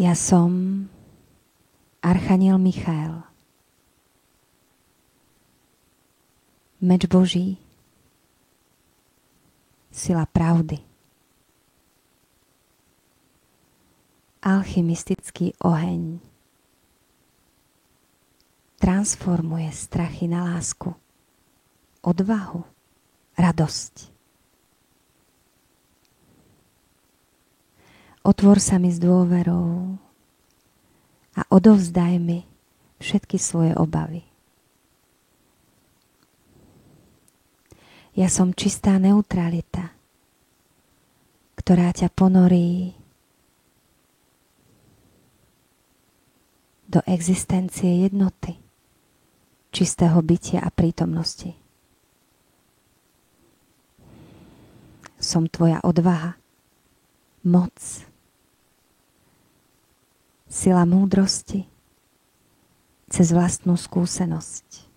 Ja som Archaniel Michael, meč Boží, sila pravdy, alchymistický oheň, transformuje strachy na lásku, odvahu, radosť. Otvor sa mi s dôverou a odovzdaj mi všetky svoje obavy. Ja som čistá neutralita, ktorá ťa ponorí do existencie jednoty, čistého bytia a prítomnosti. Som tvoja odvaha, moc, sila múdrosti cez vlastnú skúsenosť.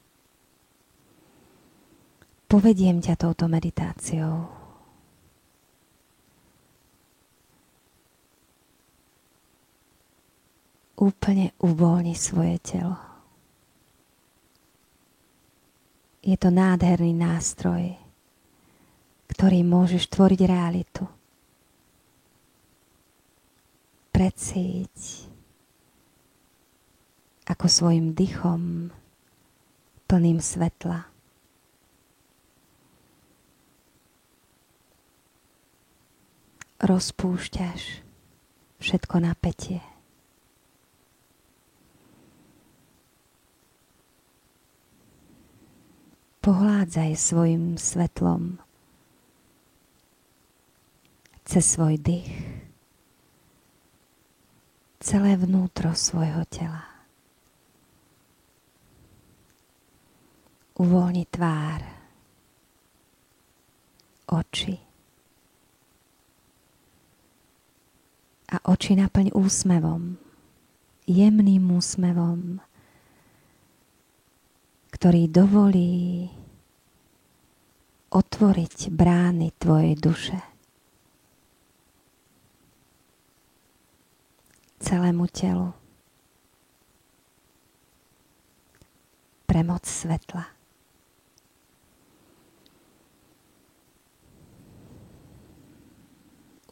Povediem ťa touto meditáciou. Úplne uvoľni svoje telo. Je to nádherný nástroj, ktorým môžeš tvoriť realitu. Precíť, ako svojim dychom plným svetla rozpúšťaš všetko napätie. Pohládzaj svojim svetlom cez svoj dých celé vnútro svojho tela. Uvoľni tvár, oči a oči naplň úsmevom, jemným úsmevom, ktorý dovolí otvoriť brány tvojej duše celému telu pre moc svetla.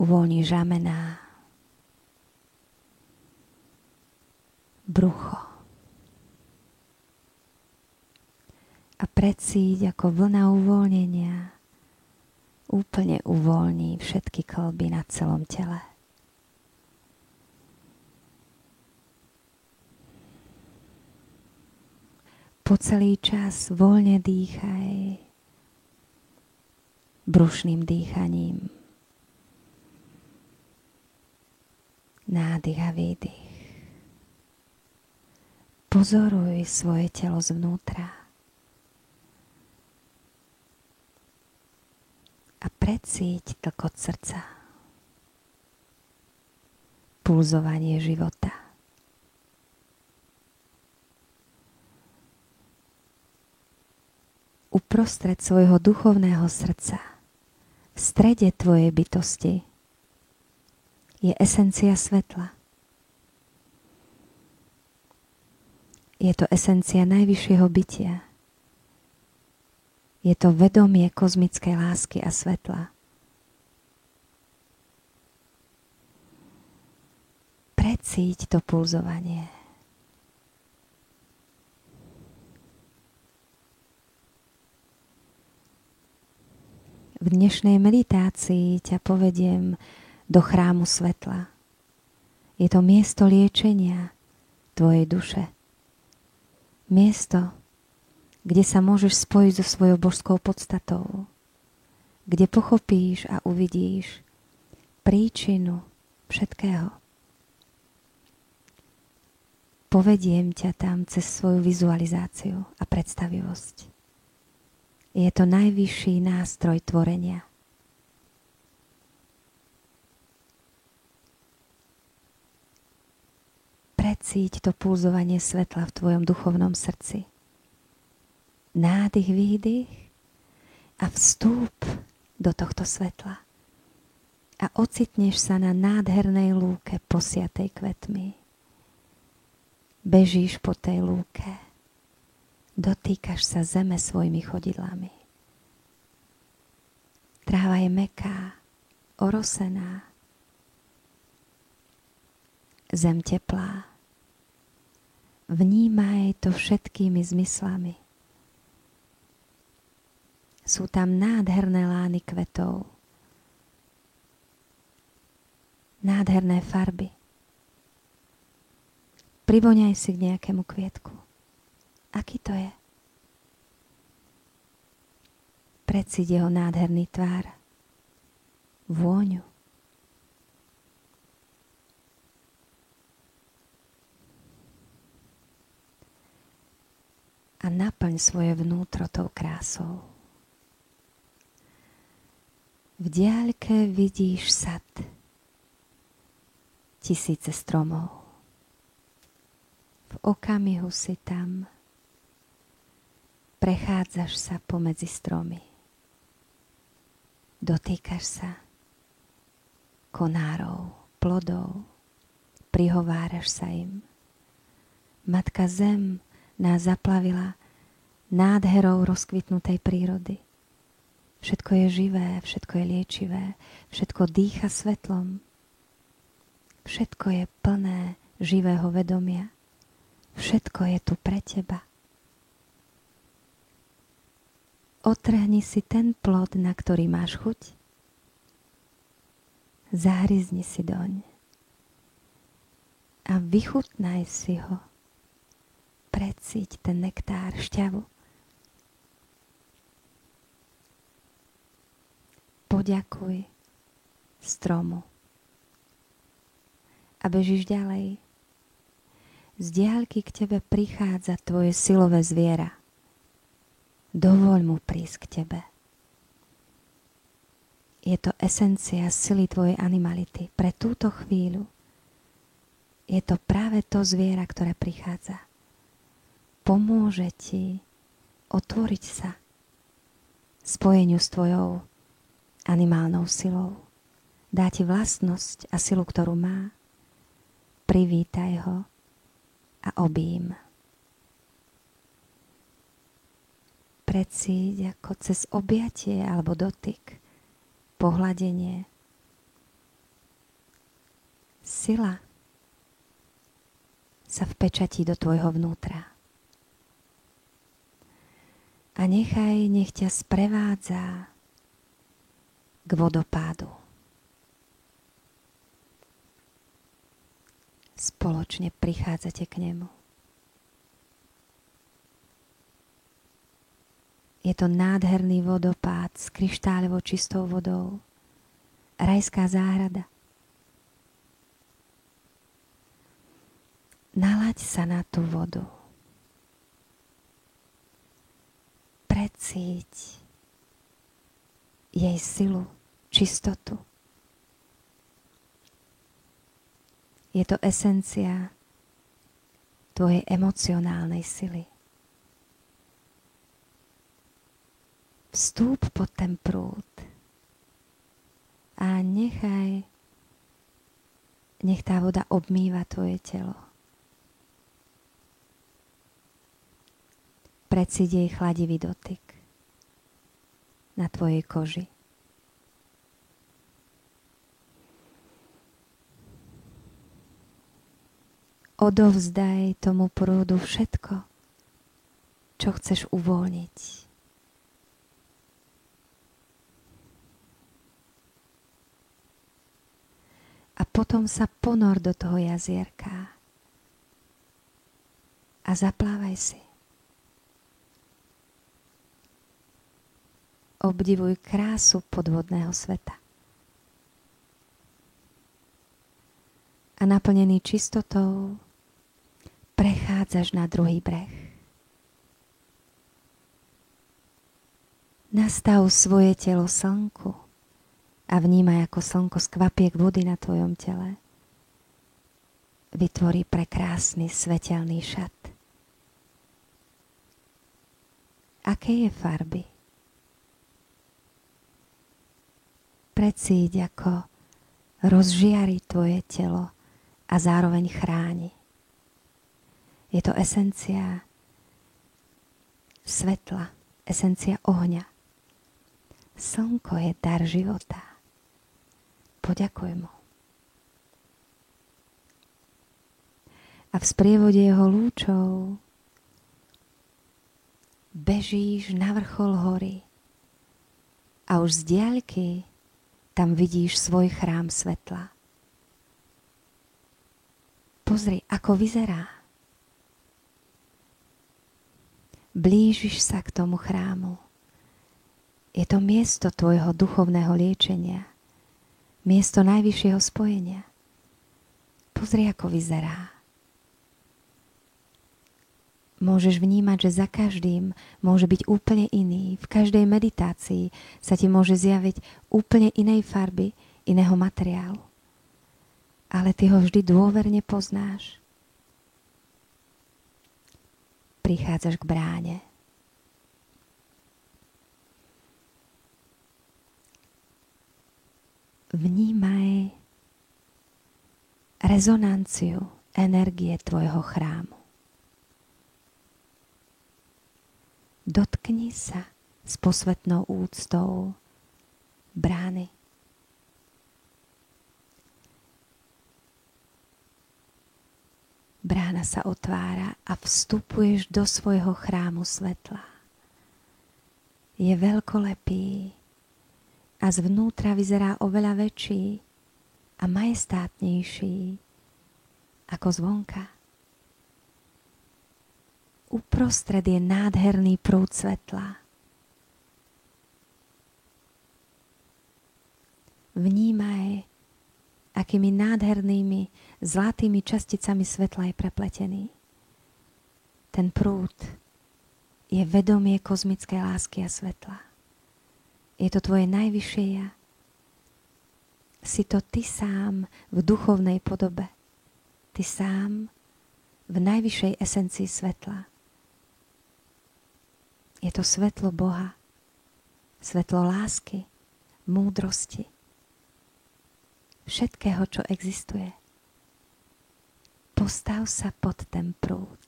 Uvoľni ramená, brucho a precíť, ako vlna uvoľnenia úplne uvoľní všetky kĺby na celom tele. Po celý čas voľne dýchaj brušným dýchaním. Nádych a výdych. Pozoruj svoje telo zvnútra a precíť tlkot srdca, pulzovanie života. Uprostred svojho duchovného srdca, v strede tvojej bytosti, je esencia svetla. Je to esencia najvyššieho bytia. Je to vedomie kozmickej lásky a svetla. Precíť to pulzovanie. V dnešnej meditácii ťa povediem do chrámu svetla. Je to miesto liečenia tvojej duše. Miesto, kde sa môžeš spojiť so svojou božskou podstatou. Kde pochopíš a uvidíš príčinu všetkého. Povediem ťa tam cez svoju vizualizáciu a predstavivosť. Je to najvyšší nástroj tvorenia. Precíť to pulzovanie svetla v tvojom duchovnom srdci. Nádych, výdych a vstúp do tohto svetla. a ocitneš sa na nádhernej lúke posiatej kvetmi. Bežíš po tej lúke, dotýkaš sa zeme svojimi chodidlami. Tráva je mäkká, orosená, zem teplá. Vnímaj to všetkými zmyslami. Sú tam nádherné lány kvetov, nádherné farby. Privoňaj si k nejakému kvietku. Aký to je? Precíť jeho nádherný tvár, vôňu. A naplň svoje vnútro tou krásou. V diaľke vidíš sad, tisíce stromov. V okamihu si tam, prechádzaš sa pomedzi stromy. Dotýkaš sa konárov, plodov, prihováraš sa im. Matka Zem nás zaplavila nádherou rozkvitnutej prírody. Všetko je živé, všetko je liečivé, všetko dýcha svetlom. Všetko je plné živého vedomia. Všetko je tu pre teba. Otrhni si ten plod, na ktorý máš chuť. Zahryzni si doň a vychutnaj si ho. Precíť ten nektár, šťavu. Poďakuj stromu a bežíš ďalej. Z diaľky k tebe prichádza tvoje silové zviera. Dovoľ mu prísť k tebe. Je to esencia sily tvojej animality. Pre túto chvíľu je to práve to zviera, ktoré prichádza. Pomôže ti otvoriť sa spojeniu s tvojou animálnou silou. Dá ti vlastnosť a silu, ktorú má. Privítaj ho a objím. Precíť ako cez objatie alebo dotyk, pohľadenie. Sila sa vpečatí do tvojho vnútra. A nech ťa sprevádza k vodopádu. Spoločne prichádzate k nemu. Je to nádherný vodopád s kryštáľovo čistou vodou. Rajská záhrada. Nalaď sa na tú vodu. Precíť jej silu, čistotu. Je to esencia tvojej emocionálnej sily. Vstúp pod ten prúd a nech tá voda obmýva tvoje telo. Precíť jej chladivý dotyk na tvojej koži. Odovzdaj tomu prúdu všetko, čo chceš uvoľniť. A potom sa ponor do toho jazierka a zaplávaj si. Obdivuj krásu podvodného sveta. A naplnený čistotou prechádzaš na druhý breh. Nastav svoje telo slnku a vnímaj, ako slnko z kvapiek vody na tvojom tele vytvorí prekrásny svetelný šat. Aké je farby? Precíť, ako rozžiari tvoje telo a zároveň chráni. Je to esencia svetla, esencia ohňa. Slnko je dar života. Poďakuj mu. A v sprievode jeho lúčov bežíš na vrchol hory a už z diaľky tam vidíš svoj chrám svetla. Pozri, ako vyzerá. Blížiš sa k tomu chrámu. Je to miesto tvojho duchovného liečenia, miesto najvyššieho spojenia. Pozri, ako vyzerá. Môžeš vnímať, že za každým môže byť úplne iný. V každej meditácii sa ti môže zjaviť úplne inej farby, iného materiálu. Ale ty ho vždy dôverne poznáš. Prichádzaš k bráne. Vnímaj rezonanciu energie tvojho chrámu. Dotkni sa s posvetnou úctou brány. Brána sa otvára a vstupuješ do svojho chrámu svetla. Je veľkolepý a zvnútra vyzerá oveľa väčší a majestátnejší ako zvonka. Uprostred je nádherný prúd svetla. Vnímaj, akými nádhernými zlatými časticami svetla je prepletený. Ten prúd je vedomie kozmickej lásky a svetla. Je to tvoje najvyššie ja. Si to ty sám v duchovnej podobe. Ty sám v najvyššej esencii svetla. Je to svetlo Boha, svetlo lásky, múdrosti, všetkého, čo existuje. Postav sa pod ten prúd.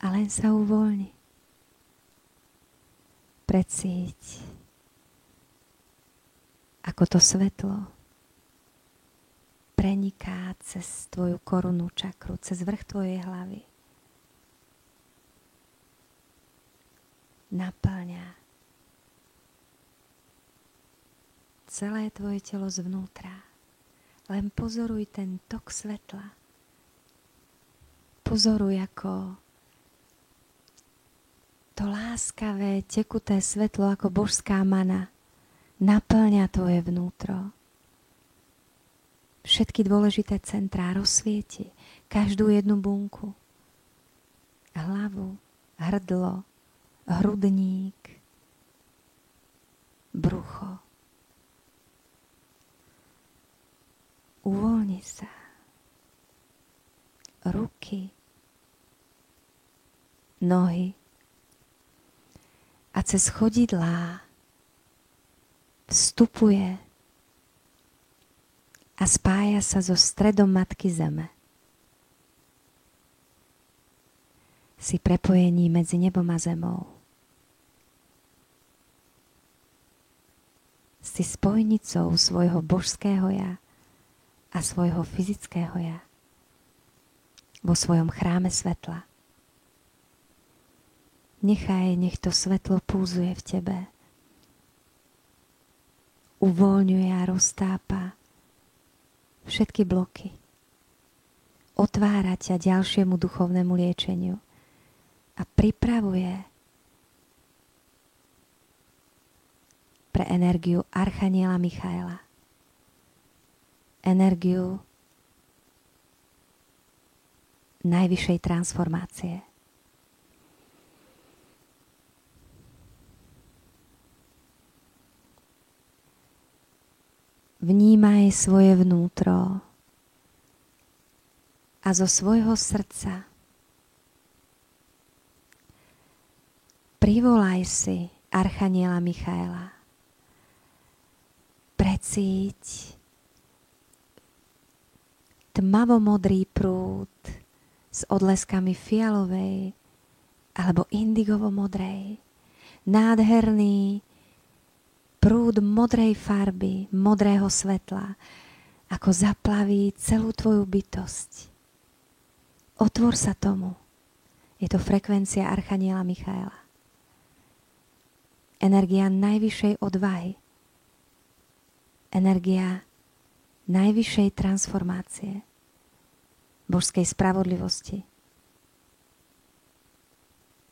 A len sa uvoľni. Precíť, ako to svetlo preniká cez tvoju korunu čakru, cez vrch tvojej hlavy. Naplňa celé tvoje telo zvnútra. Len pozoruj ten tok svetla. Pozoruj, ako to láskavé, tekuté svetlo, ako božská mana, naplňa tvoje vnútro. Všetky dôležité centrá rozsvieti, každú jednu bunku. Hlavu, hrdlo, hrudník, brucho. Uvoľni sa. Ruky, nohy a cez chodidlá vstupuje a spája sa so stredom Matky Zeme. Si prepojení medzi nebom a zemou. Si spojnicou svojho božského ja a svojho fyzického ja vo svojom chráme svetla. Nech to svetlo púzuje v tebe. Uvoľňuje a roztápa všetky bloky. Otvára ťa ďalšiemu duchovnému liečeniu a pripravuje pre energiu Archaniela Michaela. Energiu najvyššej transformácie. Vnímaj svoje vnútro a zo svojho srdca privolaj si Archaniela Michaela. Precíť tmavomodrý prúd s odleskami fialovej alebo indigovo-modrej. Nádherný prúd modrej farby, modrého svetla, ako zaplaví celú tvoju bytosť. Otvor sa tomu. Je to frekvencia Archaniela Michaela. Energia najvyššej odvahy. Energia najvyššej transformácie. Božskej spravodlivosti.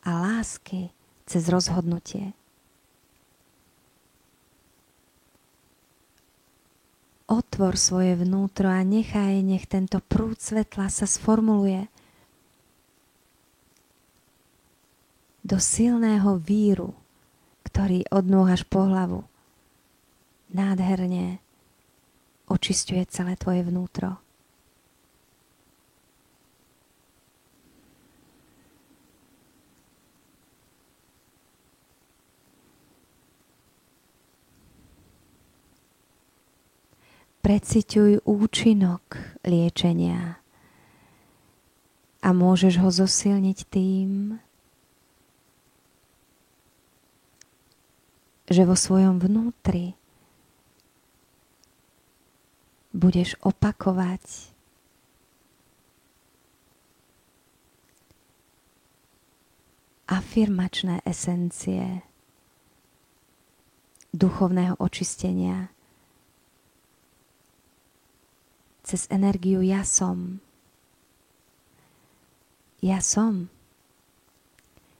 A lásky cez rozhodnutie. Otvor svoje vnútro a nech tento prúd svetla sa sformuluje do silného víru, ktorý od nôh až po hlavu nádherne očisťuje celé tvoje vnútro. Preciťuj účinok liečenia a môžeš ho zosilniť tým, že vo svojom vnútri budeš opakovať afirmačné esencie duchovného očistenia cez energiu ja som. Ja som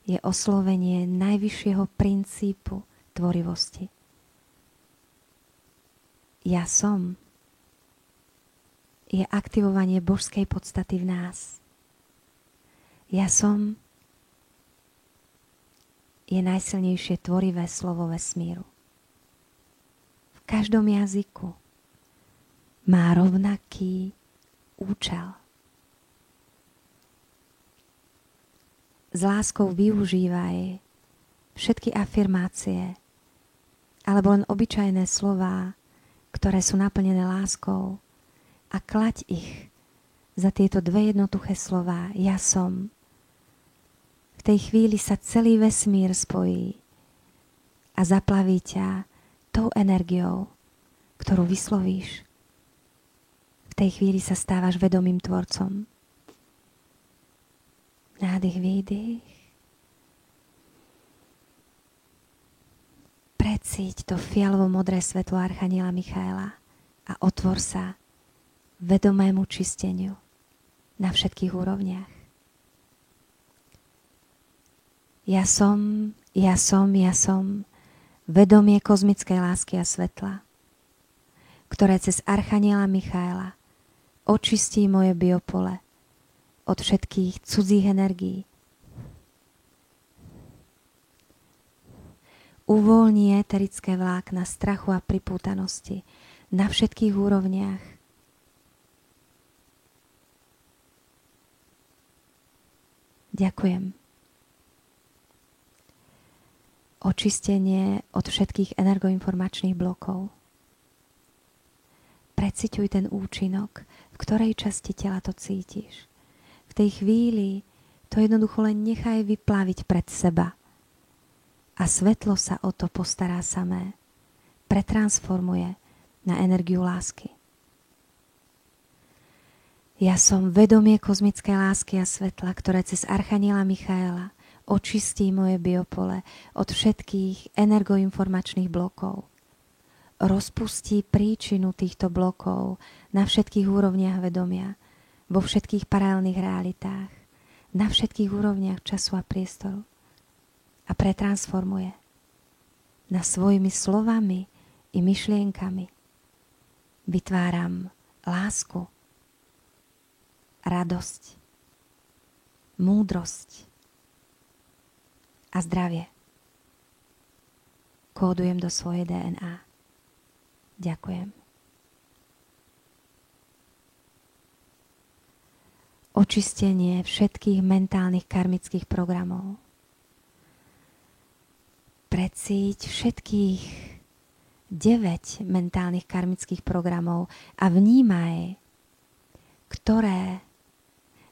je oslovenie najvyššieho princípu tvorivosti. Ja som je aktivovanie božskej podstaty v nás. Ja som je najsilnejšie tvorivé slovo vesmíru. V každom jazyku má rovnaký účel. S láskou využívaj všetky afirmácie alebo len obyčajné slová, ktoré sú naplnené láskou a klaď ich za tieto dve jednoduché slová. Ja som. V tej chvíli sa celý vesmír spojí a zaplaví ťa tou energiou, ktorú vyslovíš. V tej chvíli sa stávaš vedomým tvorcom. Nádych, výdych. Precíť to fialovo-modré svetlo Archaniela Michaela a otvor sa vedomému čisteniu na všetkých úrovniach. Ja som, ja som, ja som vedomie kozmickej lásky a svetla, ktoré cez Archaniela Michaela očistí moje biopole od všetkých cudzích energií. Uvoľní éterické vlákna strachu a pripútanosti na všetkých úrovniach. Ďakujem. Očistenie od všetkých energoinformačných blokov. Preciťuj ten účinok, v ktorej časti tela to cítiš. V tej chvíli to jednoducho len nechaj vyplaviť pred seba. A svetlo sa o to postará samé. Pretransformuje na energiu lásky. Ja som vedomie kozmickej lásky a svetla, ktoré cez Archaniela Michaela očistí moje biopole od všetkých energoinformačných blokov. Rozpustí príčinu týchto blokov na všetkých úrovniach vedomia, vo všetkých paralelných realitách, na všetkých úrovniach času a priestoru a pretransformuje na svojimi slovami i myšlienkami. Vytváram lásku, radosť, múdrosť a zdravie. Kódujem do svojej DNA. Ďakujem. Očistenie všetkých mentálnych karmických programov. Precíť všetkých 9 mentálnych karmických programov a vnímaj, ktoré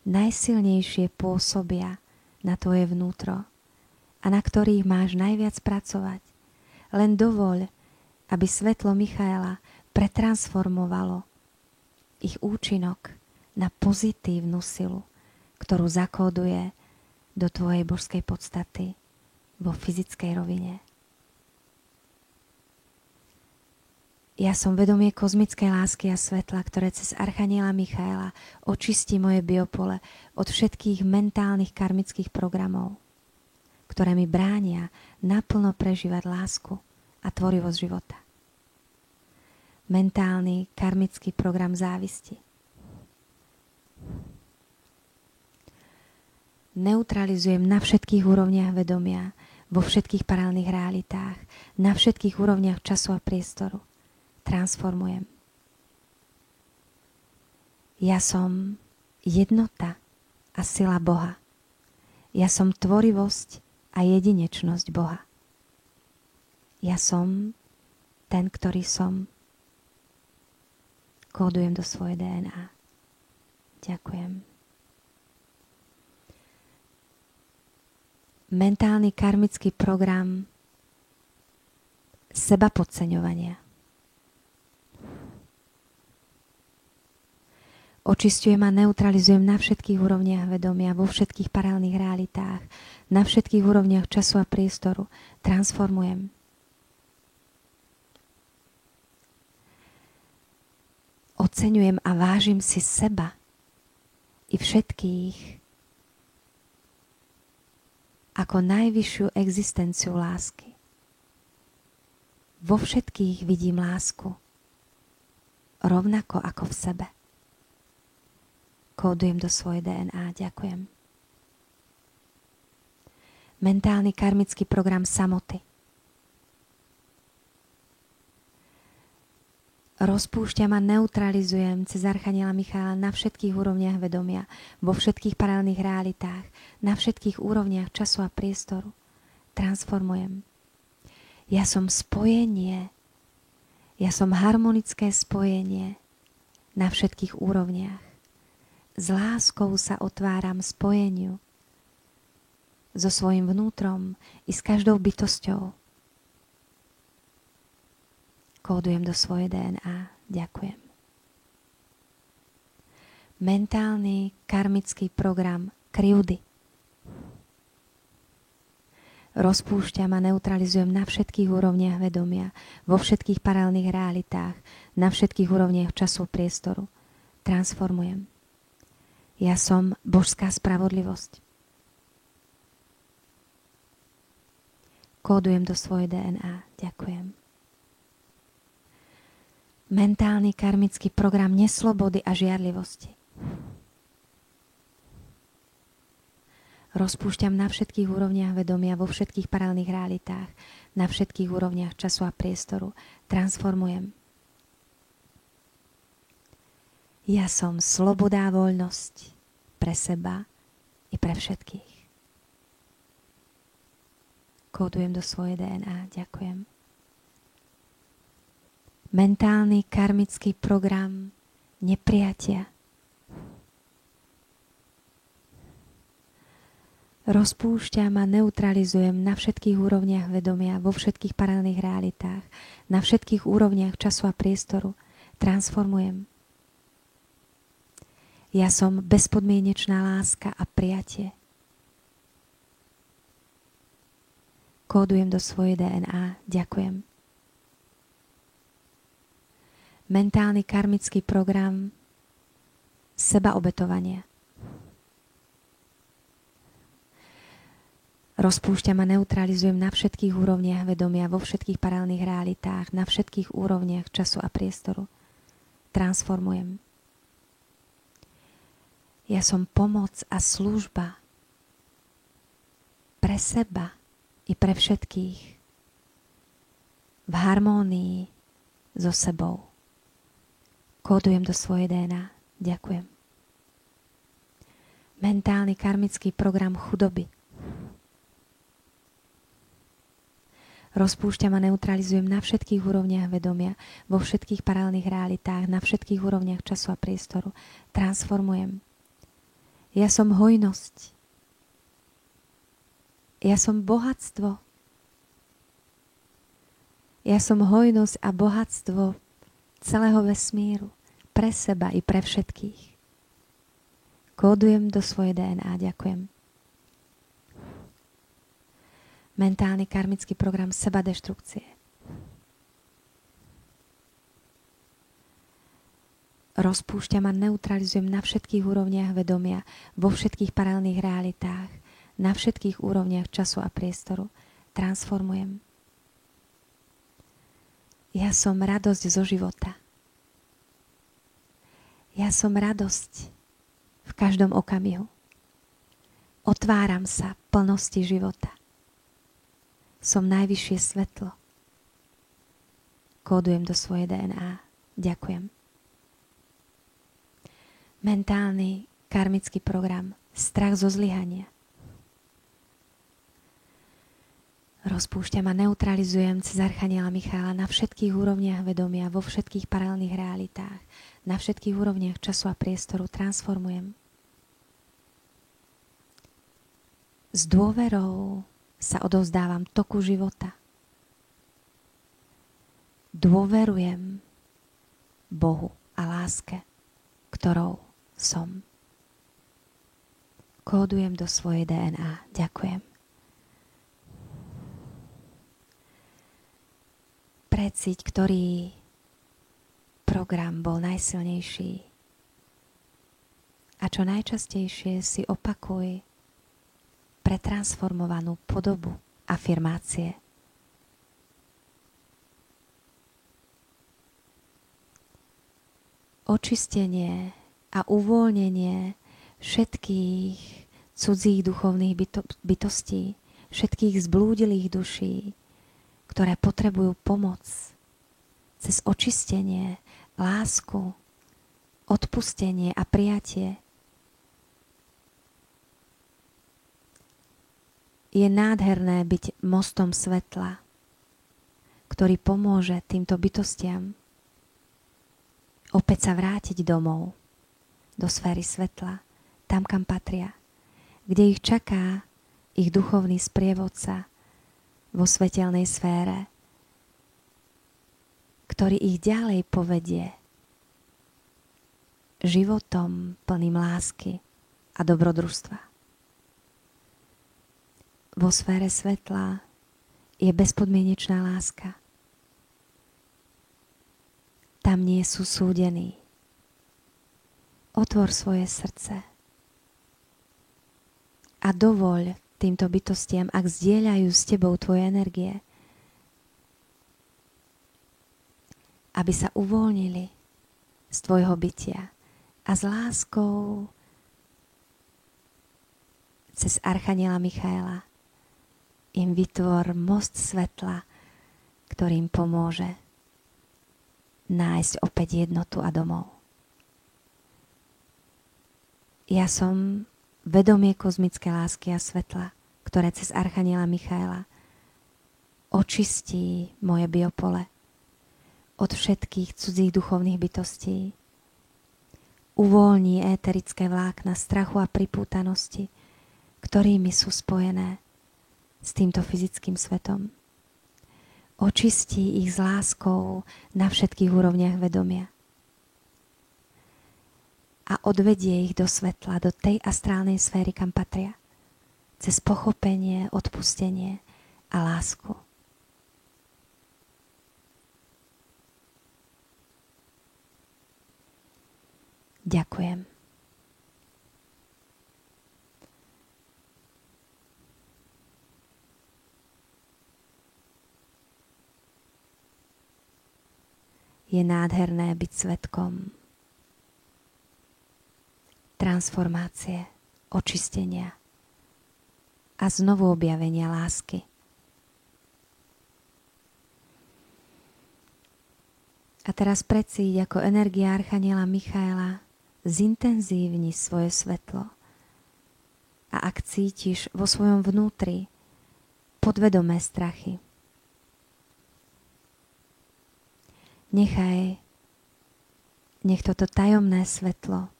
najsilnejšie pôsobia na tvoje vnútro a na ktorých máš najviac pracovať. Len dovoľ, aby svetlo Michaela pretransformovalo ich účinok na pozitívnu silu, ktorú zakóduje do tvojej božskej podstaty vo fyzickej rovine. Ja som vedomie kozmickej lásky a svetla, ktoré cez Archaniela Michaela očistí moje biopole od všetkých mentálnych karmických programov, ktoré mi bránia naplno prežívať lásku a tvorivosť života. Mentálny karmický program závisti. Neutralizujem na všetkých úrovniach vedomia, vo všetkých paralelných realitách, na všetkých úrovniach času a priestoru. Transformujem. Ja som jednota a sila Boha. Ja som tvorivosť a jedinečnosť Boha. Ja som ten, ktorý som. Kódujem do svojej DNA. Ďakujem. Mentálny karmický program seba podceňovania. Očisťujem a neutralizujem na všetkých úrovniach vedomia, vo všetkých paralelných realitách, na všetkých úrovniach času a priestoru. Transformujem. Oceňujem a vážim si seba i všetkých ako najvyššiu existenciu lásky. Vo všetkých vidím lásku, rovnako ako v sebe. Kódujem do svojej DNA. Ďakujem. Mentálny karmický program samoty. Rozpúšťam a neutralizujem cez Archaniela Michaela na všetkých úrovniach vedomia, vo všetkých paralelných realitách, na všetkých úrovniach času a priestoru. Transformujem. Ja som spojenie. Ja som harmonické spojenie na všetkých úrovniach. S láskou sa otváram spojeniu so svojím vnútrom i s každou bytosťou. Kódujem do svojej DNA. Ďakujem. Mentálny karmický program krivdy. Rozpúšťam a neutralizujem na všetkých úrovniach vedomia, vo všetkých paralelných realitách, na všetkých úrovniach času a priestoru. Transformujem. Ja som božská spravodlivosť. Kódujem do svojej DNA. Ďakujem. Mentálny karmický program neslobody a žiarlivosti. Rozpúšťam na všetkých úrovniach vedomia, vo všetkých paralelných realitách, na všetkých úrovniach času a priestoru. Transformujem. Ja som sloboda a voľnosť pre seba i pre všetkých. Kódujem do svojej DNA. Ďakujem. Mentálny karmický program nepriatia. Rozpúšťam a neutralizujem na všetkých úrovniach vedomia, vo všetkých paralelných realitách, na všetkých úrovniach času a priestoru. Transformujem. Ja som bezpodmienečná láska a prijatie. Kódujem do svojej DNA. Ďakujem. Mentálny karmický program sebaobetovania. Rozpúšťam a neutralizujem na všetkých úrovniach vedomia, vo všetkých paralelných realitách, na všetkých úrovniach času a priestoru. Transformujem. Ja som pomoc a služba pre seba i pre všetkých v harmónii so sebou. Kódujem do svojej DNA. Ďakujem. Mentálny karmický program chudoby. Rozpúšťam a neutralizujem na všetkých úrovniach vedomia, vo všetkých paralelných realitách, na všetkých úrovniach času a priestoru. Transformujem. Ja som hojnosť. Ja som bohatstvo. Ja som hojnosť a bohatstvo celého vesmíru. Pre seba i pre všetkých. Kódujem do svojej DNA. Ďakujem. Mentálny karmický program sebadeštrukcie. Rozpúšťam a neutralizujem na všetkých úrovniach vedomia, vo všetkých paralelných realitách, na všetkých úrovniach času a priestoru. Transformujem. Ja som radosť zo života. Ja som radosť v každom okamihu. Otváram sa plnosti života. Som najvyššie svetlo. Kódujem do svojej DNA. Ďakujem. Mentálny karmický program. Strach zo zlyhania. Rozpúšťam a neutralizujem cez archaniela Michaela na všetkých úrovniach vedomia, vo všetkých paralelných realitách, na všetkých úrovniach času a priestoru. Transformujem. S dôverou sa odovzdávam toku života. Dôverujem Bohu a láske, ktorou som. Kódujem do svojej DNA. Ďakujem. Precíť, ktorý program bol najsilnejší. A čo najčastejšie si opakuj pretransformovanú podobu afirmácie. Očistenie a uvoľnenie všetkých cudzích duchovných bytostí, všetkých zblúdilých duší, ktoré potrebujú pomoc cez očistenie, lásku, odpustenie a prijatie. Je nádherné byť mostom svetla, ktorý pomôže týmto bytostiam opäť sa vrátiť domov, do sféry svetla, tam, kam patria, kde ich čaká ich duchovný sprievodca vo svetelnej sfére, ktorý ich ďalej povedie životom plným lásky a dobrodružstva. Vo sfére svetla je bezpodmienečná láska. Tam nie sú súdení. Otvor svoje srdce a dovoľ týmto bytostiam, ak zdieľajú s tebou tvoje energie, aby sa uvoľnili z tvojho bytia a s láskou cez archaniela Michaela im vytvor most svetla, ktorým pomôže nájsť opäť jednotu a domov. Ja som vedomie kozmické lásky a svetla, ktoré cez archaniela Michaela očistí moje biopole od všetkých cudzích duchovných bytostí, uvoľní éterické vlákna strachu a pripútanosti, ktorými sú spojené s týmto fyzickým svetom. Očistí ich s láskou na všetkých úrovniach vedomia a odvedie ich do svetla, do tej astrálnej sféry, kam patria, cez pochopenie, odpustenie a lásku. Ďakujem. Je nádherné byť svedkom transformácie, očistenia a znovu objavenia lásky. A teraz precíť, ako energia archaniela Michaela zintenzívni svoje svetlo. A ak cítiš vo svojom vnútri podvedomé strachy, Nech toto tajomné svetlo,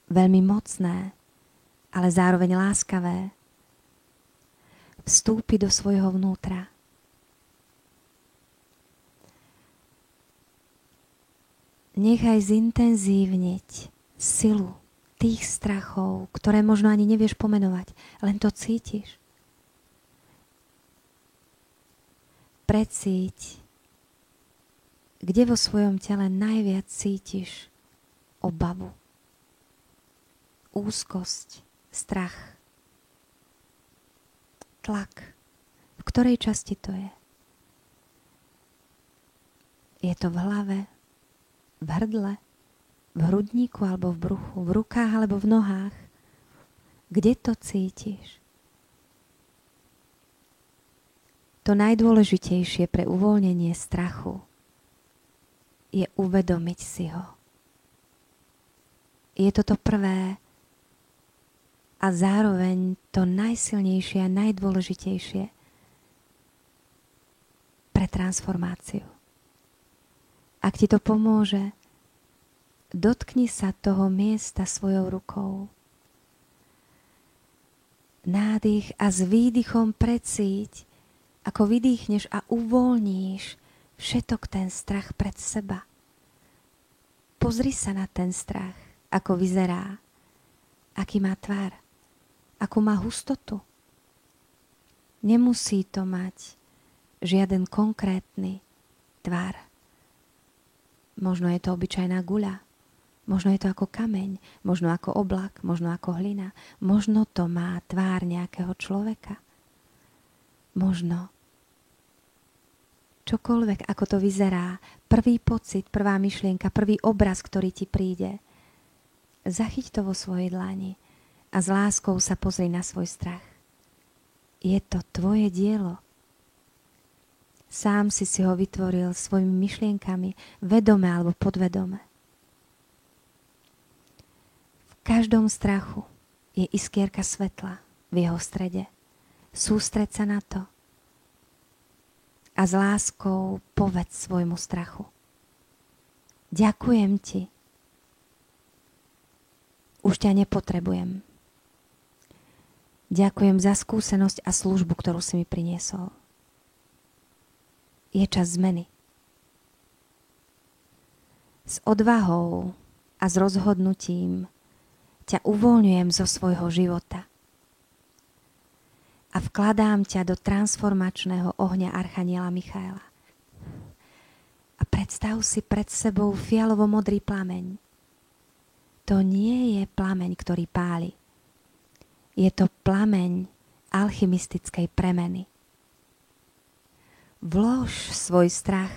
veľmi mocné, ale zároveň láskavé, vstúpi do svojho vnútra. Nechaj zintenzívniť silu tých strachov, ktoré možno ani nevieš pomenovať, len to cítiš. Precíť, kde vo svojom tele najviac cítiš obavu, úzkosť, strach, tlak. V ktorej časti to je? Je to v hlave, v hrdle, v hrudníku alebo v bruchu, v rukách alebo v nohách? Kde to cítiš? To najdôležitejšie pre uvoľnenie strachu je uvedomiť si ho. Je to prvé a zároveň to najsilnejšie a najdôležitejšie pre transformáciu. Ak ti to pomôže, dotkni sa toho miesta svojou rukou. Nádych a s výdychom precíť, ako vydýchneš a uvoľníš všetok ten strach pred seba. Pozri sa na ten strach, ako vyzerá, aký má tvar, akú má hustotu. Nemusí to mať žiaden konkrétny tvar. Možno je to obyčajná guľa, možno je to ako kameň, možno ako oblak, možno ako hlina, možno to má tvár nejakého človeka. Možno čokoľvek, ako to vyzerá, prvý pocit, prvá myšlienka, prvý obraz, ktorý ti príde, zachyť to vo svojej dlani a s láskou sa pozri na svoj strach. Je to tvoje dielo. Sám si ho vytvoril svojimi myšlienkami, vedome alebo podvedome. V každom strachu je iskierka svetla v jeho strede. Sústreď sa na to a s láskou povedz svojmu strachu. Ďakujem ti. Už ťa nepotrebujem. Ďakujem za skúsenosť a službu, ktorú si mi priniesol. Je čas zmeny. S odvahou a s rozhodnutím ťa uvoľňujem zo svojho života a vkladám ťa do transformačného ohňa Archaniela Michaela. A predstav si pred sebou fialovo-modrý plameň. To nie je plameň, ktorý páli. Je to plameň alchymistickej premeny. Vlož svoj strach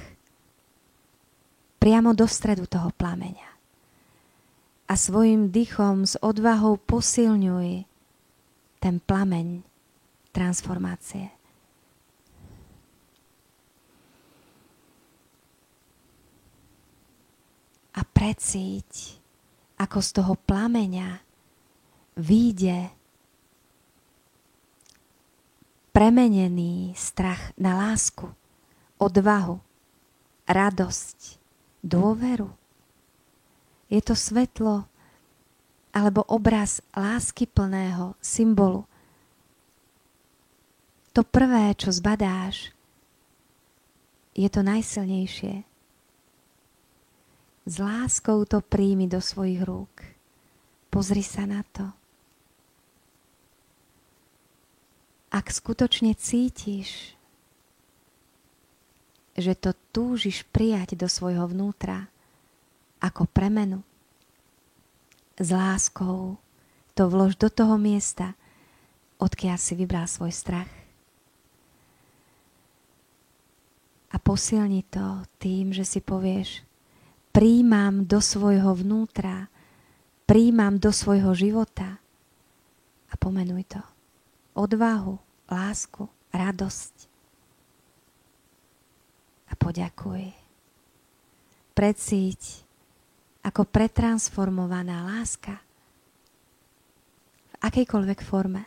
priamo do stredu toho plameňa a svojim dychom s odvahou posilňuj ten plameň transformácie. A precíť, ako z toho plameňa vyjde premenený strach na lásku, odvahu, radosť, dôveru. Je to svetlo alebo obraz láskyplného symbolu. To prvé, čo zbadáš, je to najsilnejšie. S láskou to príjmi do svojich rúk. Pozri sa na to. Ak skutočne cítiš, že to túžiš prijať do svojho vnútra ako premenu, s láskou to vlož do toho miesta, odkiaľ si vybral svoj strach. A posilni to tým, že si povieš, príjmam do svojho vnútra, príjmam do svojho života a pomenuj to. Odvahu, lásku, radosť. A poďakuj. Precíť, ako pretransformovaná láska v akejkoľvek forme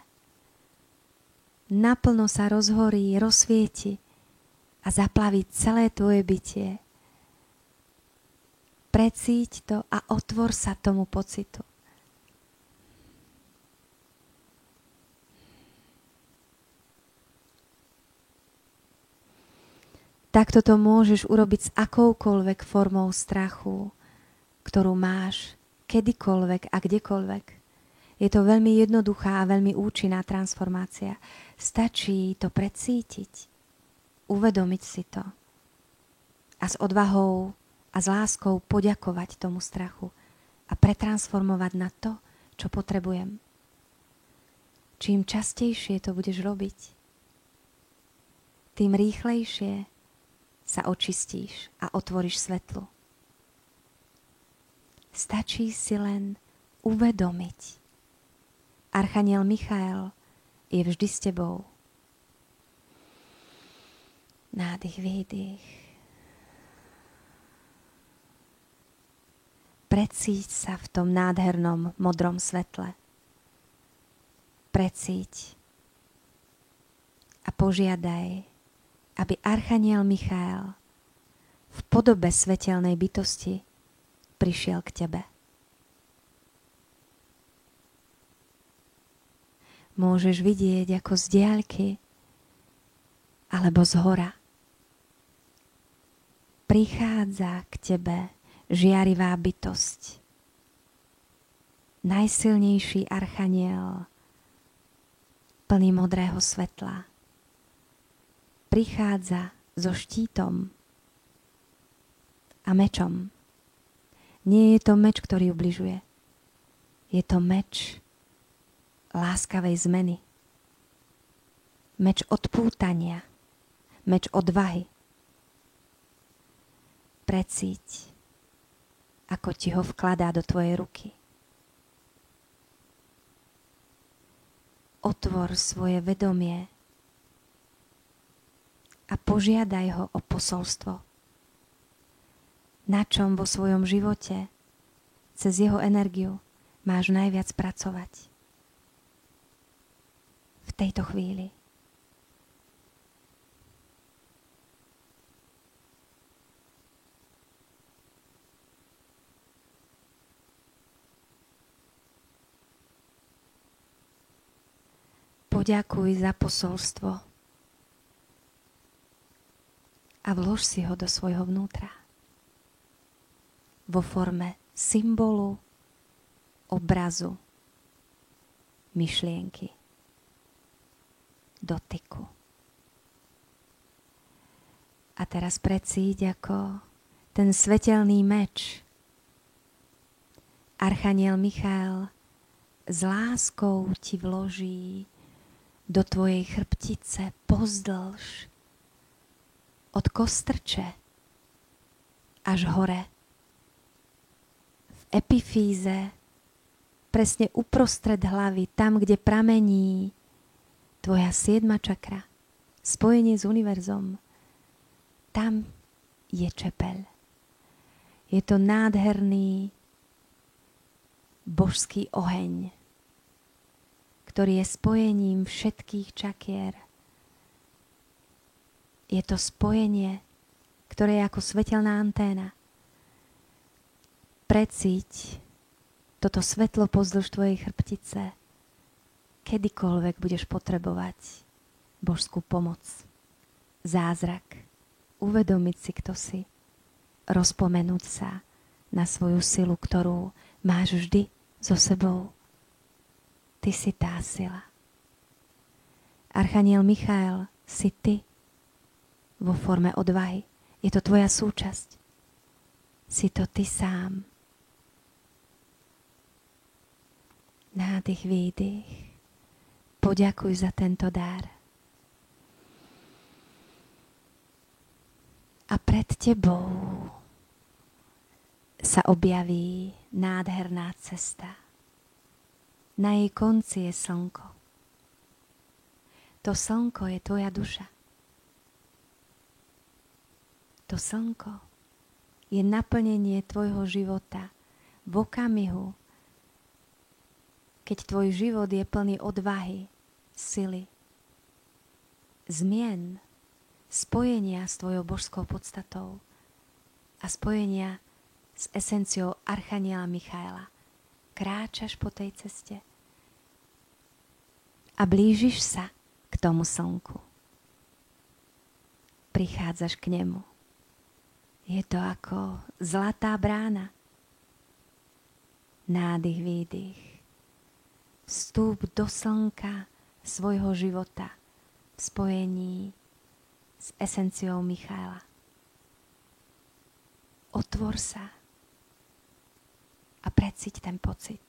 naplno sa rozhorí, rozsvieti a zaplaví celé tvoje bytie Precíť to a otvor sa tomu pocitu. Takto to môžeš urobiť s akoukoľvek formou strachu, ktorú máš kedykoľvek a kdekoľvek. Je to veľmi jednoduchá a veľmi účinná transformácia. Stačí to precítiť, uvedomiť si to a s odvahou a s láskou poďakovať tomu strachu a pretransformovať na to, čo potrebujem. Čím častejšie to budeš robiť, tým rýchlejšie sa očistíš a otvoríš svetlo. Stačí si len uvedomiť. Archaniel Michael je vždy s tebou. Nádych, výdych. Precíť sa v tom nádhernom modrom svetle. Precíť a požiadaj, aby Archaniel Michael v podobe svetelnej bytosti prišiel k tebe. Môžeš vidieť ako z diaľky alebo z hora. Prichádza k tebe žiarivá bytosť. Najsilnejší archaniel, plný modrého svetla. Prichádza so štítom a mečom. Nie je to meč, ktorý ubližuje. Je to meč láskavej zmeny. Meč odpútania. Meč odvahy. Precíť, ako ti ho vkladá do tvojej ruky. Otvor svoje vedomie a požiadaj ho o posolstvo. Na čom vo svojom živote cez jeho energiu máš najviac pracovať v tejto chvíli. Poďakuj za posolstvo a vlož si ho do svojho vnútra vo forme symbolu, obrazu, myšlienky, dotyku. A teraz precíť, ako ten svetelný meč Archaniel Michael s láskou ti vloží do tvojej chrbtice pozdĺž od kostrče až hore. V epifíze, presne uprostred hlavy, tam, kde pramení tvoja 7. čakra, spojenie s univerzom, tam je čepeľ. Je to nádherný božský oheň, ktorý je spojením všetkých čakier. Je to spojenie, ktoré je ako svetelná anténa. Precíť toto svetlo pozdĺž tvojej chrbtice, kedykoľvek budeš potrebovať božskú pomoc, zázrak, uvedomiť si, kto si, rozpomenúť sa na svoju silu, ktorú máš vždy so sebou. Ty si tá sila. Archaniel Michael si ty vo forme odvahy. Je to tvoja súčasť. Si to ty sám. Nádych, výdych. Poďakuj za tento dar. A pred tebou sa objaví nádherná cesta. Na jej konci je slnko. To slnko je tvoja duša. To slnko je naplnenie tvojho života v okamihu, keď tvoj život je plný odvahy, sily, zmien, spojenia s tvojou božskou podstatou a spojenia s esenciou Archaniela Michaela. Kráčaš po tej ceste a blížiš sa k tomu slnku. Prichádzaš k nemu. Je to ako zlatá brána. Nádych, výdych. Vstúp do slnka svojho života v spojení s esenciou Michaela. Otvor sa a precíť ten pocit.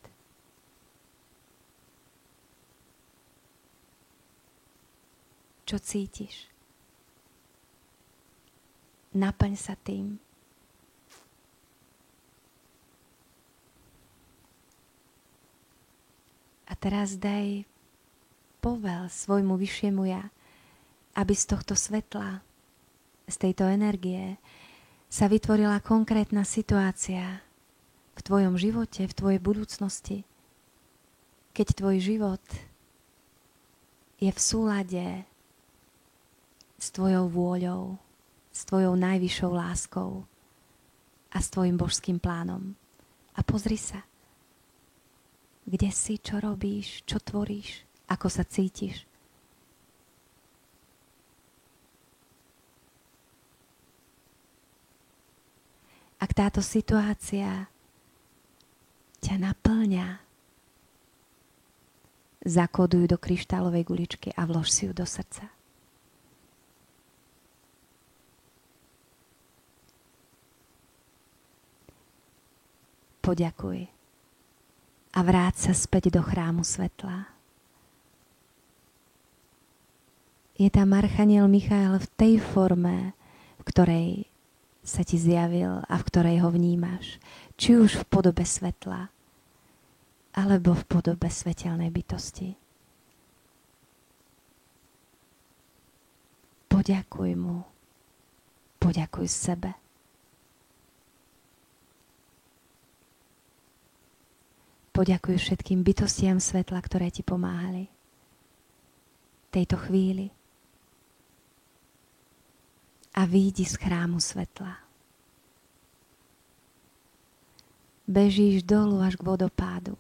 Čo cítiš? Naplň sa tým. A teraz daj povel svojmu vyššiemu ja, aby z tohto svetla, z tejto energie sa vytvorila konkrétna situácia v tvojom živote, v tvojej budúcnosti, keď tvoj život je v súlade s tvojou vôľou, s tvojou najvyššou láskou a s tvojim božským plánom. A pozri sa, kde si, čo robíš, čo tvoríš, ako sa cítiš. Ak táto situácia ťa naplňa, zakóduj do kryštálovej guličky a vlož si ju do srdca. Poďakuj a vráť sa späť do chrámu svetla. Je tam Archaniel Michael v tej forme, v ktorej sa ti zjavil a v ktorej ho vnímaš. Či už v podobe svetla, alebo v podobe svetelnej bytosti. Poďakuj mu. Poďakuj sebe. Poďakuj všetkým bytostiam svetla, ktoré ti pomáhali v tejto chvíli. A výjdi z chrámu svetla. Bežíš dolu až k vodopádu.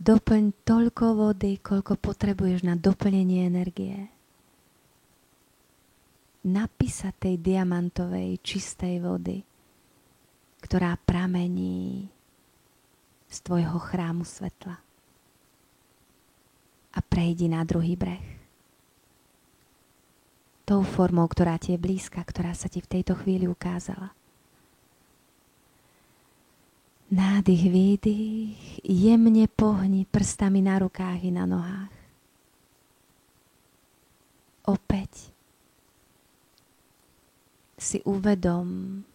Doplň toľko vody, koľko potrebuješ na doplnenie energie. Napij sa tej diamantovej, čistej vody, ktorá pramení z tvojho chrámu svetla. A prejdi na druhý breh. Tou formou, ktorá ti je blízka, ktorá sa ti v tejto chvíli ukázala. Nádych, výdych, jemne pohni prstami na rukách i na nohách. Opäť si uvedom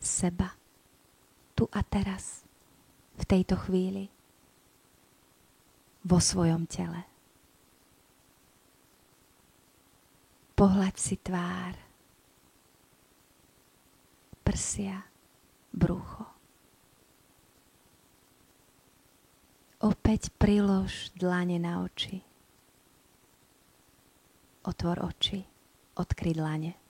seba, tu a teraz, v tejto chvíli, vo svojom tele. Pohľaď si tvár, prsia, brucho. Opäť prilož dlane na oči. Otvor oči, odkry dlane.